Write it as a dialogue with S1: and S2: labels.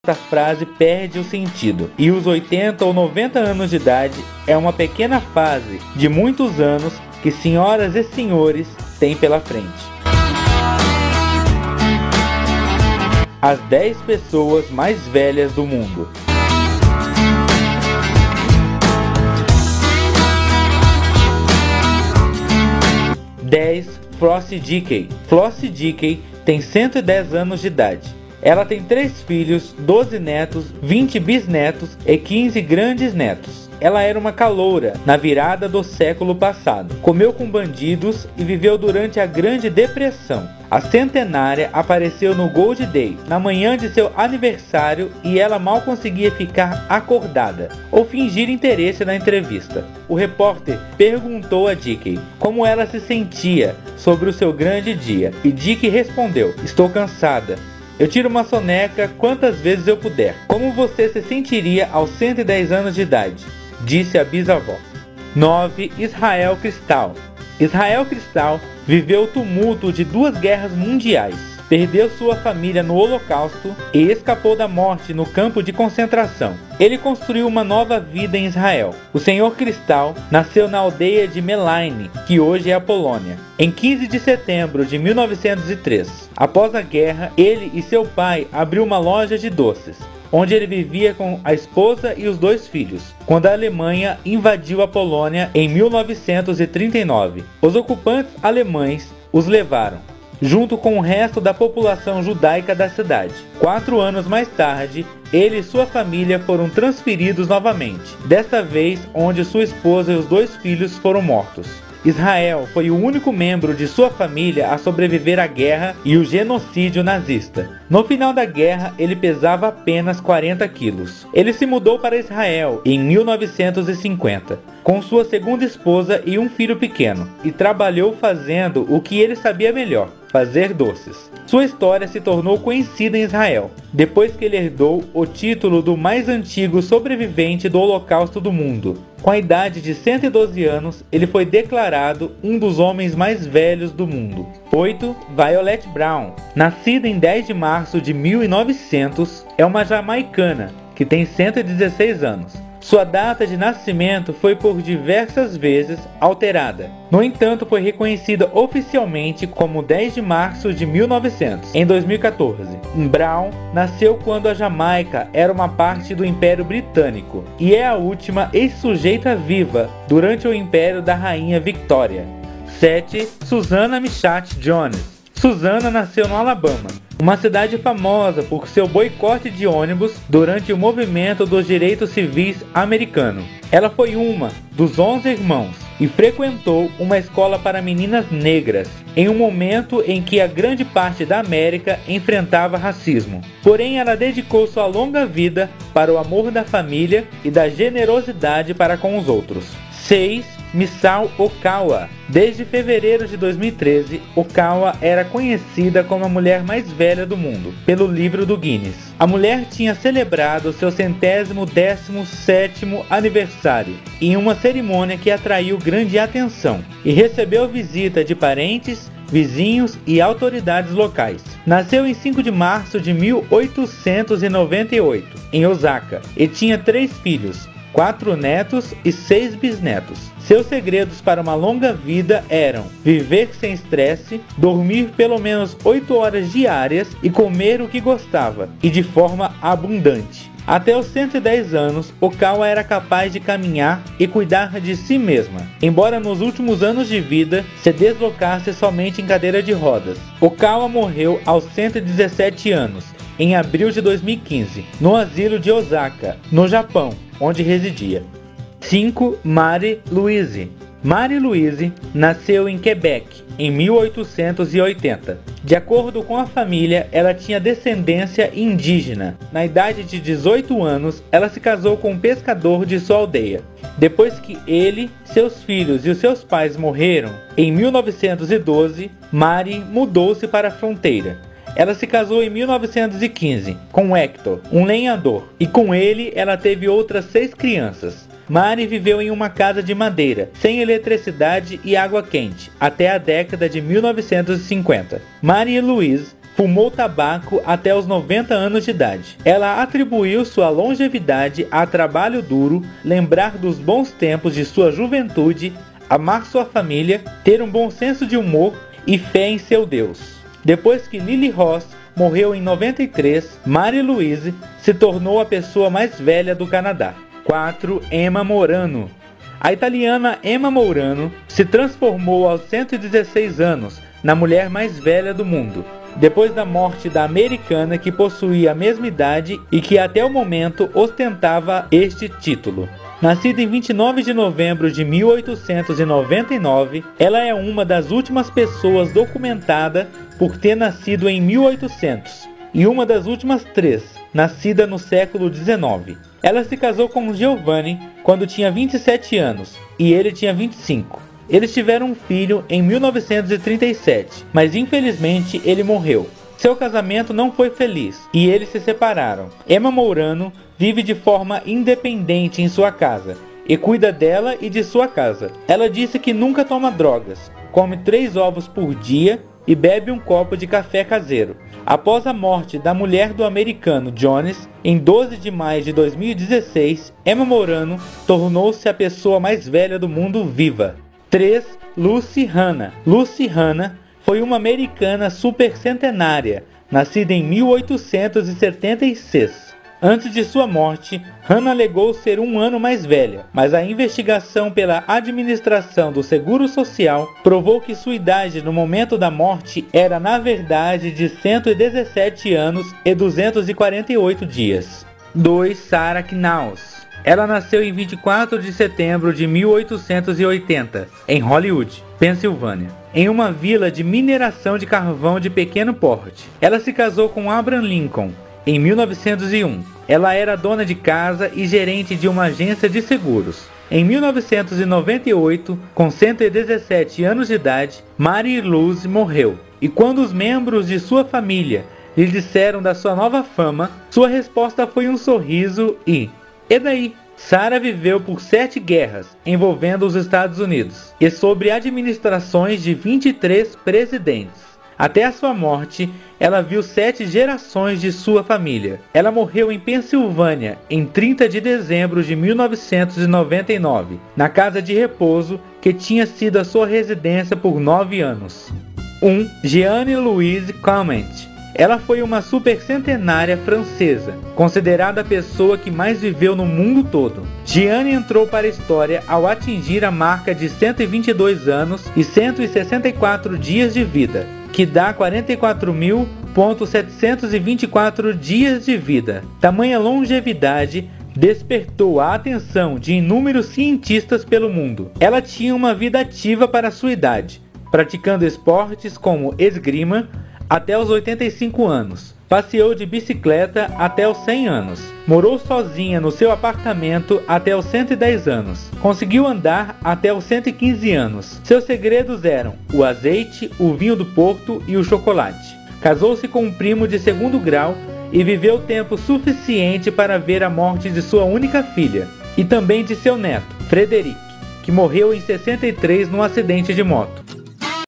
S1: esta frase perde o sentido, e os 80 ou 90 anos de idade é uma pequena fase de muitos anos que senhoras e senhores têm pela frente. As 10 pessoas mais velhas do mundo. Flossie Dickey. Flossie Dickey tem 110 anos de idade. Ela tem 3 filhos, 12 netos, 20 bisnetos e 15 grandes netos. Ela era uma caloura na virada do século passado. Comeu com bandidos e viveu durante a Grande Depressão. A centenária apareceu no Gold Day, na manhã de seu aniversário, e ela mal conseguia ficar acordada ou fingir interesse na entrevista. O repórter perguntou a Dickey como ela se sentia sobre o seu grande dia, e Dickey respondeu: "Estou cansada. Eu tiro uma soneca quantas vezes eu puder." "Como você se sentiria aos 110 anos de idade?" disse a bisavó. 9. Israel Kristall. Israel Kristall viveu o tumulto de 2 guerras mundiais, perdeu sua família no Holocausto e escapou da morte no campo de concentração. Ele construiu uma nova vida em Israel. O Sr. Kristall nasceu na aldeia de Melaine, que hoje é a Polônia, em 15 de setembro de 1903. Após a guerra, ele e seu pai abriu uma loja de doces, onde ele vivia com a esposa e os 2 filhos, quando a Alemanha invadiu a Polônia em 1939. Os ocupantes alemães os levaram, junto com o resto da população judaica da cidade. 4 anos mais tarde, ele e sua família foram transferidos novamente, desta vez onde sua esposa e os 2 filhos foram mortos. Israel foi o único membro de sua família a sobreviver à guerra e o genocídio nazista. No final da guerra, ele pesava apenas 40 quilos. Ele se mudou para Israel em 1950, com sua segunda esposa e um filho pequeno, e trabalhou fazendo o que ele sabia melhor: fazer doces. Sua história se tornou conhecida em Israel, depois que ele herdou o título do mais antigo sobrevivente do Holocausto do mundo. Com a idade de 112 anos, ele foi declarado um dos homens mais velhos do mundo. 8. Violet Brown. Nascida em 10 de março de 1900, é uma jamaicana que tem 116 anos. Sua data de nascimento foi por diversas vezes alterada. No entanto, foi reconhecida oficialmente como 10 de março de 1900, em 2014. Brown nasceu quando a Jamaica era uma parte do Império Britânico e é a última ex-sujeita viva durante o Império da Rainha Victoria. 7. Susanna Michat Jones. Susanna nasceu no Alabama, uma cidade famosa por seu boicote de ônibus durante o movimento dos direitos civis americano. Ela foi uma dos 11 irmãos e frequentou uma escola para meninas negras, em um momento em que a grande parte da América enfrentava racismo. Porém, ela dedicou sua longa vida para o amor da família e da generosidade para com os outros. 6. Misao Okawa. Desde fevereiro de 2013, Okawa era conhecida como a mulher mais velha do mundo, pelo livro do Guinness. A mulher tinha celebrado seu 117º aniversário em uma cerimônia que atraiu grande atenção e recebeu visita de parentes, vizinhos e autoridades locais. Nasceu em 5 de março de 1898, em Osaka, e tinha 3 filhos, 4 netos e 6 bisnetos. Seus segredos para uma longa vida eram viver sem estresse, dormir pelo menos 8 horas diárias e comer o que gostava, e de forma abundante. Até os 110 anos, Okawa era capaz de caminhar e cuidar de si mesma, embora nos últimos anos de vida se deslocasse somente em cadeira de rodas. Okawa morreu aos 117 anos, em abril de 2015, no asilo de Osaka, no Japão, onde residia. 5. Marie Louise. Marie Louise nasceu em Quebec, em 1880. De acordo com a família, ela tinha descendência indígena. Na idade de 18 anos, ela se casou com um pescador de sua aldeia. Depois que ele, seus filhos e os seus pais morreram, em 1912, Marie mudou-se para a fronteira. Ela se casou em 1915 com Hector, um lenhador, e com ele ela teve outras 6 crianças. Marie viveu em uma casa de madeira, sem eletricidade e água quente, até a década de 1950. Marie Louise fumou tabaco até os 90 anos de idade. Ela atribuiu sua longevidade a trabalho duro, lembrar dos bons tempos de sua juventude, amar sua família, ter um bom senso de humor e fé em seu Deus. Depois que Lily Ross morreu em 93, Mary Louise se tornou a pessoa mais velha do Canadá. 4. Emma Morano. A italiana Emma Morano se transformou aos 116 anos na mulher mais velha do mundo, depois da morte da americana que possuía a mesma idade e que até o momento ostentava este título. Nascida em 29 de novembro de 1899, ela é uma das últimas pessoas documentada por ter nascido em 1800 e uma das últimas 3 nascida no século XIX. Ela se casou com Giovanni quando tinha 27 anos e ele tinha 25. Eles tiveram um filho em 1937, mas infelizmente ele morreu. Seu casamento não foi feliz e eles se separaram. Emma Morano vive de forma independente em sua casa e cuida dela e de sua casa. Ela disse que nunca toma drogas, come 3 ovos por dia e bebe um copo de café caseiro. Após a morte da mulher do americano Jones, em 12 de maio de 2016, Emma Morano tornou-se a pessoa mais velha do mundo viva. 3. Lucy Hannah. Lucy Hannah foi uma americana supercentenária, nascida em 1876. Antes de sua morte, Hannah alegou ser 1 ano mais velha, mas a investigação pela administração do Seguro Social provou que sua idade no momento da morte era na verdade de 117 anos e 248 dias. 2. Sarah Knaus. Ela nasceu em 24 de setembro de 1880, em Hollywood, Pensilvânia, em uma vila de mineração de carvão de pequeno porte. Ela se casou com Abraham Lincoln em 1901. Ela era dona de casa e gerente de uma agência de seguros. Em 1998, com 117 anos de idade, Mary Louise morreu. E quando os membros de sua família lhe disseram da sua nova fama, sua resposta foi um sorriso e daí? Sarah viveu por 7 guerras envolvendo os Estados Unidos e sob administrações de 23 presidentes. Até a sua morte, ela viu 7 gerações de sua família. Ela morreu em Pensilvânia em 30 de dezembro de 1999, na casa de repouso que tinha sido a sua residência por 9 anos. 1. Jeanne Louise Calment. Ela foi uma supercentenária francesa, considerada a pessoa que mais viveu no mundo todo. Jeanne entrou para a história ao atingir a marca de 122 anos e 164 dias de vida, que dá 44.724 dias de vida. Tamanha longevidade despertou a atenção de inúmeros cientistas pelo mundo. Ela tinha uma vida ativa para sua idade, praticando esportes como esgrima até os 85 anos. Passeou de bicicleta até os 100 anos. Morou sozinha no seu apartamento até os 110 anos. Conseguiu andar até os 115 anos. Seus segredos eram o azeite, o vinho do Porto e o chocolate. Casou-se com um primo de 2º grau e viveu tempo suficiente para ver a morte de sua única filha e também de seu neto, Frederic, que morreu em 63 num acidente de moto.